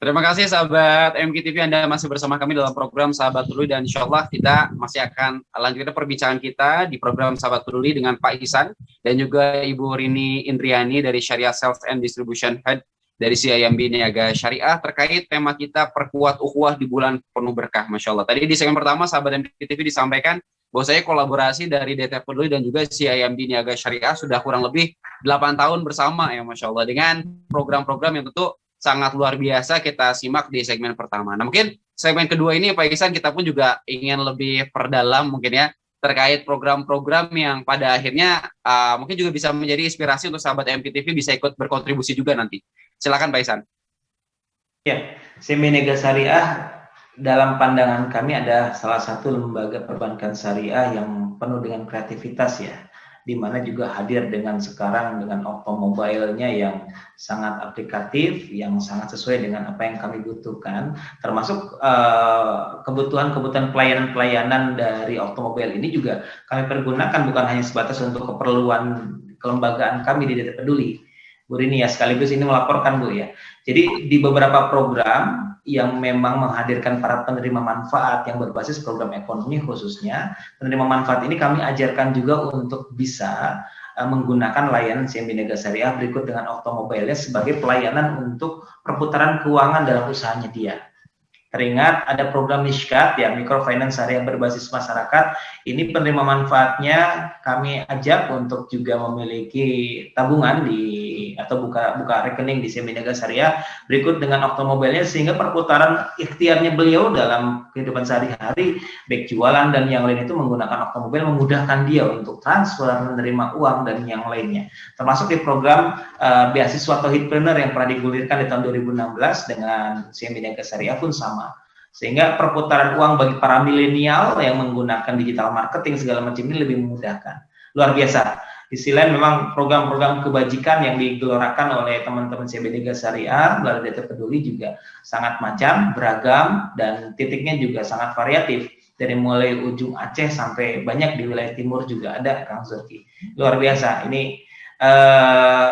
Terima kasih sahabat MKTV, Anda masih bersama kami dalam program Sahabat Peduli, dan insya Allah kita masih akan lanjutkan perbincangan kita di program Sahabat Peduli dengan Pak Ihsan dan juga Ibu Rini Indriani dari Syariah Sales and Distribution Head dari CIMB Niaga Syariah terkait tema kita perkuat ukhuwah di bulan penuh berkah. Masya Allah. Tadi di segmen pertama sahabat MKTV disampaikan bahwa saya kolaborasi dari DT Peduli dan juga CIMB Niaga Syariah sudah kurang lebih 8 tahun bersama ya Masya Allah, dengan program-program yang tentu sangat luar biasa kita simak di segmen pertama. Nah mungkin segmen kedua ini Pak Ihsan kita pun juga ingin lebih perdalam mungkin ya terkait program-program yang pada akhirnya mungkin juga bisa menjadi inspirasi untuk sahabat MKTV bisa ikut berkontribusi juga nanti. Silakan Pak Ihsan. Ya, CIMB Niaga Syariah dalam pandangan kami ada salah satu lembaga perbankan syariah yang penuh dengan kreativitas ya, di mana juga hadir dengan sekarang dengan automobile-nya yang sangat aplikatif, yang sangat sesuai dengan apa yang kami butuhkan, termasuk kebutuhan-kebutuhan pelayanan-pelayanan dari automobile ini juga kami pergunakan bukan hanya sebatas untuk keperluan kelembagaan kami di DT Peduli, Bu Rini ya, sekaligus ini melaporkan Bu ya. Jadi di beberapa program yang memang menghadirkan para penerima manfaat yang berbasis program ekonomi khususnya, penerima manfaat ini kami ajarkan juga untuk bisa menggunakan layanan CIMB Niaga Syariah berikut dengan automobile sebagai pelayanan untuk perputaran keuangan dalam usahanya dia. Teringat ada program Mishkat ya, microfinance syariah berbasis masyarakat. Ini penerima manfaatnya kami ajak untuk juga memiliki tabungan atau buka rekening di CIMB Niaga Syariah berikut dengan automobile-nya, sehingga perputaran ikhtiarnya beliau dalam kehidupan sehari-hari baik jualan dan yang lain itu menggunakan automobile memudahkan dia untuk transfer, menerima uang dan yang lainnya. Termasuk di program beasiswa Tauhidpreneur yang pernah digulirkan di tahun 2016 dengan CIMB Niaga Syariah pun sama. Sehingga perputaran uang bagi para milenial yang menggunakan digital marketing segala macam ini lebih memudahkan. Luar biasa. Di sisi lain memang program-program kebajikan yang digelorakan oleh teman-teman CIMB Niaga Syariah melalui DT Peduli juga sangat macam, beragam, dan titiknya juga sangat variatif. Dari mulai ujung Aceh sampai banyak di wilayah timur juga ada, Kang Zulki. Luar biasa. Ini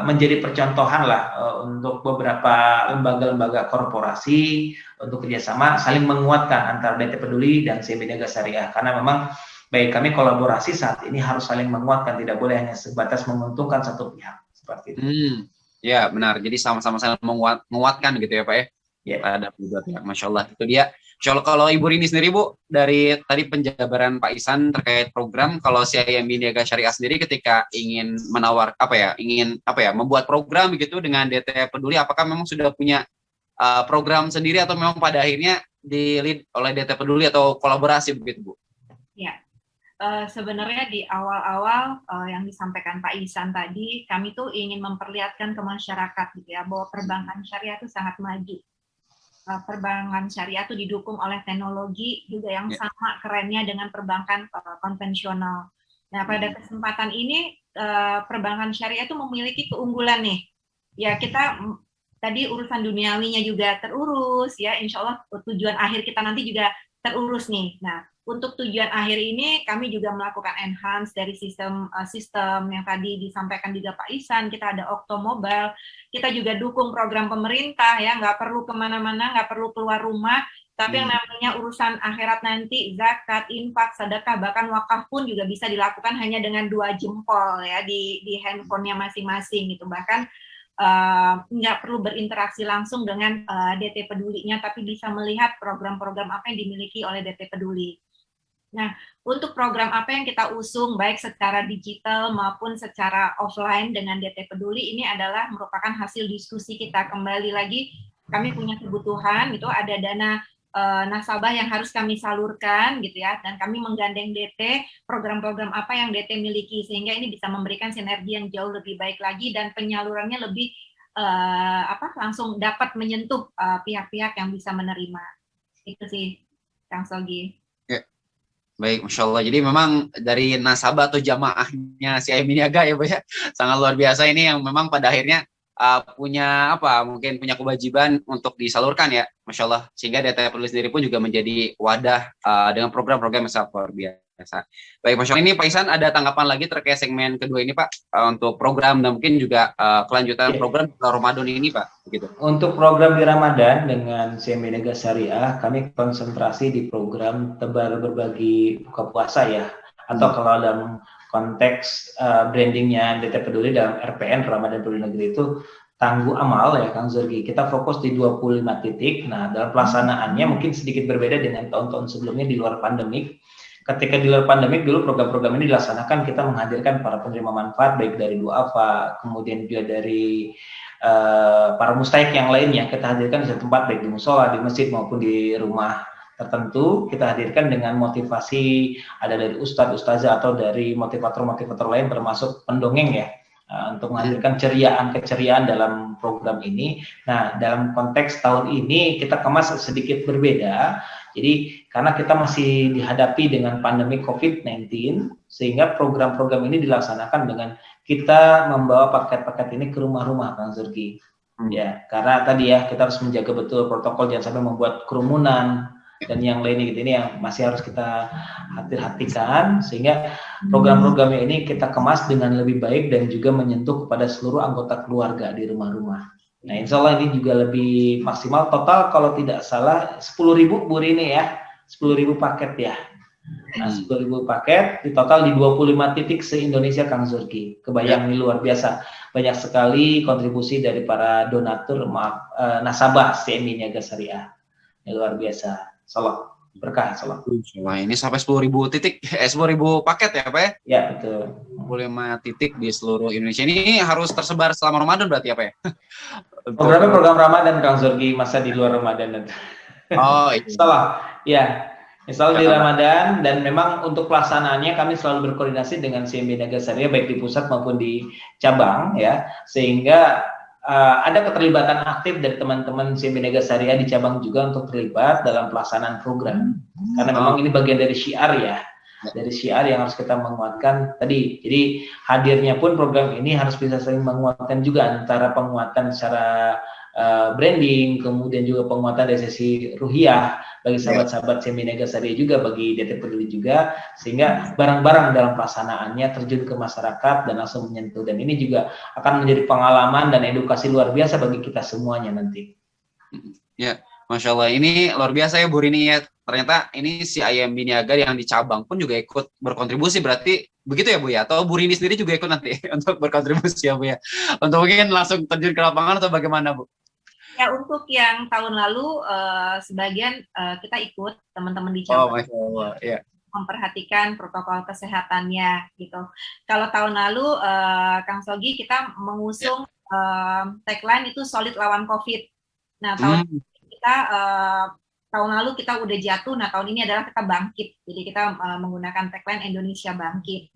menjadi percontohan lah untuk beberapa lembaga-lembaga korporasi untuk kerjasama saling menguatkan antara DT Peduli dan CIMB Niaga Syariah, karena memang baik kami kolaborasi saat ini harus saling menguatkan, tidak boleh hanya sebatas menguntungkan satu pihak seperti itu. Ya benar, jadi sama-sama saling menguatkan gitu ya Pak ya. Yeah. Ada juga pihak, Masya Allah itu dia. Insya Allah. Kalau Ibu Rini sendiri Bu, dari tadi penjabaran Pak Ihsan terkait program, kalau CIMB Niaga Syariah sendiri ketika ingin membuat program begitu dengan DT Peduli, apakah memang sudah punya program sendiri atau memang pada akhirnya di lead oleh DT Peduli atau kolaborasi begitu Bu? Ya, sebenarnya di awal-awal yang disampaikan Pak Ihsan tadi, kami tuh ingin memperlihatkan ke masyarakat gitu ya, bahwa perbankan syariah itu sangat maju. Perbankan syariah itu didukung oleh teknologi juga yang sama kerennya dengan perbankan konvensional. Nah, pada kesempatan ini perbankan syariah itu memiliki keunggulan nih. Ya, kita tadi urusan duniawinya juga terurus ya, insya Allah tujuan akhir kita nanti juga terurus nih. Nah, untuk tujuan akhir ini kami juga melakukan enhance dari sistem yang tadi disampaikan juga Pak Ihsan. Kita ada Oktomobile, kita juga dukung program pemerintah ya, nggak perlu kemana-mana, nggak perlu keluar rumah, tapi yang namanya urusan akhirat nanti, zakat, infak, sedekah, bahkan wakaf pun juga bisa dilakukan hanya dengan 2 jempol ya di handphonenya masing-masing gitu. Bahkan nggak perlu berinteraksi langsung dengan DT Pedulinya, tapi bisa melihat program-program apa yang dimiliki oleh DT Peduli. Nah, untuk program apa yang kita usung baik secara digital maupun secara offline dengan DT Peduli ini adalah merupakan hasil diskusi kita. Kembali lagi, kami punya kebutuhan gitu, ada dana nasabah yang harus kami salurkan gitu ya, dan kami menggandeng DT, program-program apa yang DT miliki, sehingga ini bisa memberikan sinergi yang jauh lebih baik lagi dan penyalurannya lebih langsung dapat menyentuh pihak-pihak yang bisa menerima. Itu sih, Kang Sogi. Baik, Masya Allah. Jadi memang dari nasabah atau jamaahnya CIMB Niaga ya Bu ya, sangat luar biasa ini yang memang pada akhirnya punya mungkin punya kewajiban untuk disalurkan ya, Masya Allah. Sehingga DT Peduli sendiri pun juga menjadi wadah dengan program-program yang sangat luar biasa. Baik, Masya Allah. Ini Pak Ihsan ada tanggapan lagi terkait segmen kedua ini Pak, untuk program dan mungkin juga kelanjutan program Ramadan ini Pak. Gitu. Untuk program di Ramadan dengan CMB Nega Syariah, kami konsentrasi di program tebar berbagi buka puasa ya, atau kalau dalam konteks brandingnya DT Peduli dalam RPN Ramadan Peduli Negeri itu tangguh amal ya Kang Zurgi. Kita fokus di 25 titik. Nah, dalam pelaksanaannya mungkin sedikit berbeda dengan tahun-tahun sebelumnya di luar pandemik. Ketika di luar pandemik dulu program-program ini dilaksanakan, kita menghadirkan para penerima manfaat baik dari duafa, kemudian juga dari para mustaik yang lainnya. Kita hadirkan di satu tempat baik di musola, di masjid maupun di rumah tertentu. Kita hadirkan dengan motivasi ada dari ustadz, ustazah atau dari motivator-motivator lain termasuk pendongeng ya, untuk menghadirkan keceriaan dalam program ini. Nah, dalam konteks tahun ini kita kemas sedikit berbeda. Jadi karena kita masih dihadapi dengan pandemi COVID-19, sehingga program-program ini dilaksanakan dengan kita membawa paket-paket ini ke rumah-rumah, Kang Zurgi. Ya, karena tadi ya kita harus menjaga betul protokol, jangan sampai membuat kerumunan dan yang lainnya gitu, ini yang masih harus kita hati-hatikan, sehingga program-programnya ini kita kemas dengan lebih baik dan juga menyentuh kepada seluruh anggota keluarga di rumah-rumah. Nah, insya Allah ini juga lebih maksimal. Total kalau tidak salah 10.000 Bu Rini ya, 10.000 paket ya. Nah, 10.000 paket di total di 25 titik se-Indonesia Kang Zurgi. Kebayang ini luar biasa. Banyak sekali kontribusi dari para donatur, nasabah CMB Niaga Syariah. Ini luar biasa. Salam berkah, salam. Wah, ini sampai 10.000 titik, 10.000 paket ya Pak ya? Ya, betul. 25 titik di seluruh Indonesia. Ini harus tersebar selama Ramadan berarti apa ya? Programnya program Ramadan Kang Zurgi, masa di luar Ramadan. Oh, salah. Ya, misal di Ramadan, dan memang untuk pelaksanaannya kami selalu berkoordinasi dengan CMB Niaga Syariah baik di pusat maupun di cabang ya, sehingga ada keterlibatan aktif dari teman-teman CMB Niaga Syariah di cabang juga untuk terlibat dalam pelaksanaan program. Karena memang ini bagian dari syiar ya, dari syiar yang harus kita menguatkan tadi. Jadi hadirnya pun program ini harus bisa saling menguatkan juga, antara penguatan secara branding, kemudian juga penguatan dari sisi ruhiyah bagi sahabat-sahabat CMB Niaga Syariah juga, bagi DT Peduli juga, sehingga barang-barang dalam pelaksanaannya terjun ke masyarakat dan langsung menyentuh. Dan ini juga akan menjadi pengalaman dan edukasi luar biasa bagi kita semuanya nanti. Ya, Masya Allah, ini luar biasa ya Bu Rini ya. Ternyata ini si IMB Niaga yang di cabang pun juga ikut berkontribusi, berarti begitu ya Bu ya? Atau Bu Rini sendiri juga ikut nanti untuk berkontribusi ya Bu ya? Untuk mungkin langsung terjun ke lapangan atau bagaimana Bu? Ya, untuk yang tahun lalu sebagian kita ikut teman-teman di cabang. Oh, Masya Allah, ya. Memperhatikan protokol kesehatannya gitu. Kalau tahun lalu Kang Sogi kita mengusung tagline itu solid lawan COVID. Nah, tahun lalu kita udah jatuh, nah tahun ini adalah kita bangkit. Jadi kita menggunakan tagline Indonesia Bangkit.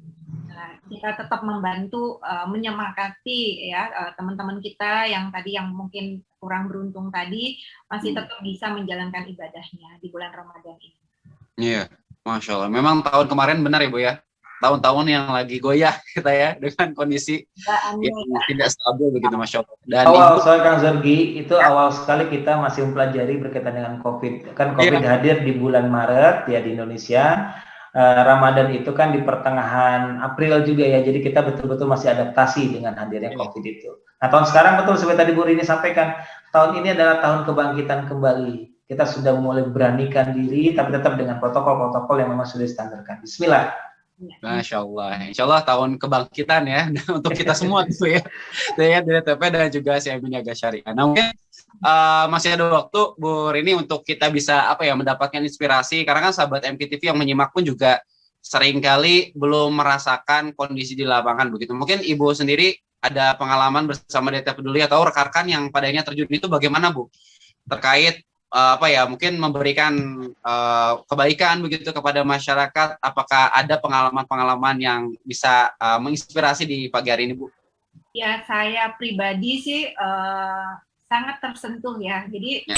Nah, kita tetap membantu menyemangati ya teman-teman kita yang tadi yang mungkin kurang beruntung tadi masih tetap bisa menjalankan ibadahnya di bulan Ramadan ini. Iya, Masya Allah. Memang tahun kemarin benar ya Bu ya, tahun-tahun yang lagi goyah kita ya dengan kondisi yang tidak stabil begitu, Masya Allah. Dan soal Kang Zurgi itu awal sekali kita masih mempelajari berkaitan dengan COVID. Kan COVID hadir di bulan Maret ya di Indonesia. Ramadan itu kan di pertengahan April juga ya, jadi kita betul-betul masih adaptasi dengan hadirnya COVID itu. Nah, tahun sekarang betul seperti tadi Bu Rini sampaikan, tahun ini adalah tahun kebangkitan kembali. Kita sudah mulai beranikan diri, tapi tetap dengan protokol-protokol yang memang sudah distandarkan. Bismillah. Masya Allah, Insya Allah tahun kebangkitan ya untuk kita semua gitu ya, dari DTP dan juga CMB Niaga Syariah. Nah, mungkin masih ada waktu Bu Rini untuk kita bisa mendapatkan inspirasi, karena kan sahabat MKTV yang menyimak pun juga seringkali belum merasakan kondisi di lapangan begitu. Mungkin Ibu sendiri ada pengalaman bersama DT Peduli atau rekan-rekan yang padanya terjun itu bagaimana Bu? Terkait mungkin memberikan kebaikan begitu kepada masyarakat. Apakah ada pengalaman-pengalaman yang bisa menginspirasi di pagi hari ini Bu? Ya, saya pribadi sih sangat tersentuh ya. Jadi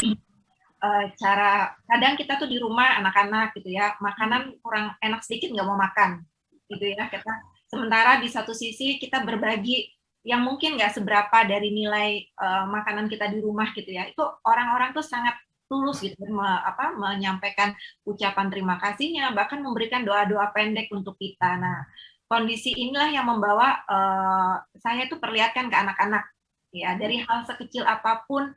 cara kadang kita tuh di rumah anak-anak gitu ya, makanan kurang enak sedikit nggak mau makan gitu ya kita. Sementara di satu sisi kita berbagi yang mungkin nggak seberapa dari nilai makanan kita di rumah gitu ya, itu orang-orang tuh sangat tulus gitu menyampaikan ucapan terima kasihnya, bahkan memberikan doa-doa pendek untuk kita. Nah, kondisi inilah yang membawa saya tuh perlihatkan ke anak-anak ya, dari hal sekecil apapun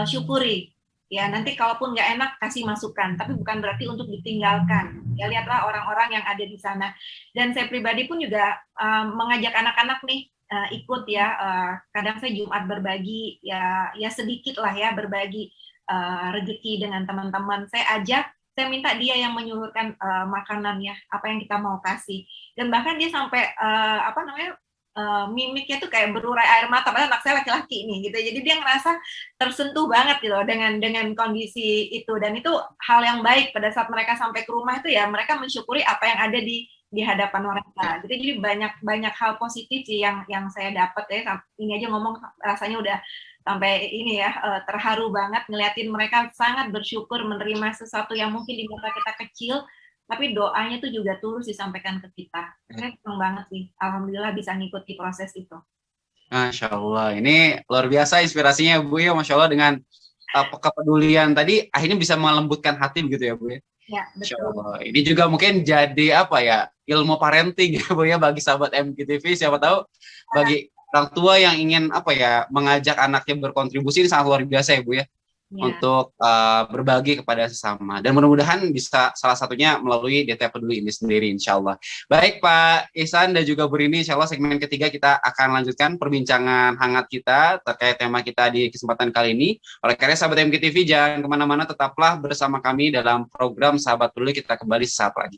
syukuri. Ya, nanti kalaupun nggak enak, kasih masukan. Tapi bukan berarti untuk ditinggalkan. Ya, lihatlah orang-orang yang ada di sana. Dan saya pribadi pun juga mengajak anak-anak nih, ikut ya. Kadang saya Jumat berbagi, ya sedikit lah ya, berbagi rezeki dengan teman-teman. Saya minta dia yang menyuruhkan makanan ya, apa yang kita mau kasih. Dan bahkan dia sampai, mimiknya tuh kayak berurai air mata, padahal anak saya laki-laki nih gitu, jadi dia ngerasa tersentuh banget gitu dengan kondisi itu, dan itu hal yang baik pada saat mereka sampai ke rumah itu ya, mereka mensyukuri apa yang ada di hadapan mereka gitu. Jadi banyak hal positif sih yang saya dapat ya, ini aja ngomong rasanya udah sampai ini ya, terharu banget ngeliatin mereka sangat bersyukur menerima sesuatu yang mungkin di mata kita kecil, tapi doanya tuh juga tulus disampaikan ke kita. Saya senang banget sih, alhamdulillah bisa ngikuti proses itu. Masya Allah, ini luar biasa inspirasinya Bu ya, Masya Allah, dengan kepedulian tadi akhirnya bisa melembutkan hati begitu ya Bu ya. Ya, betul. Masya Allah. Ini juga mungkin jadi apa ya, ilmu parenting ya Bu ya, bagi sahabat MKTV, siapa tahu bagi orang tua yang ingin apa ya, mengajak anaknya berkontribusi, ini sangat luar biasa ya Bu ya. Untuk berbagi kepada sesama, dan mudah-mudahan bisa salah satunya melalui DT Peduli ini sendiri, insya Allah. Baik Pak Ihsan dan juga Bu Rini, insya Allah segmen ketiga kita akan lanjutkan perbincangan hangat kita terkait tema kita di kesempatan kali ini. Oleh karena sahabat MKTV, jangan kemana-mana, tetaplah bersama kami dalam program Sahabat Peduli. Kita kembali sesaat lagi.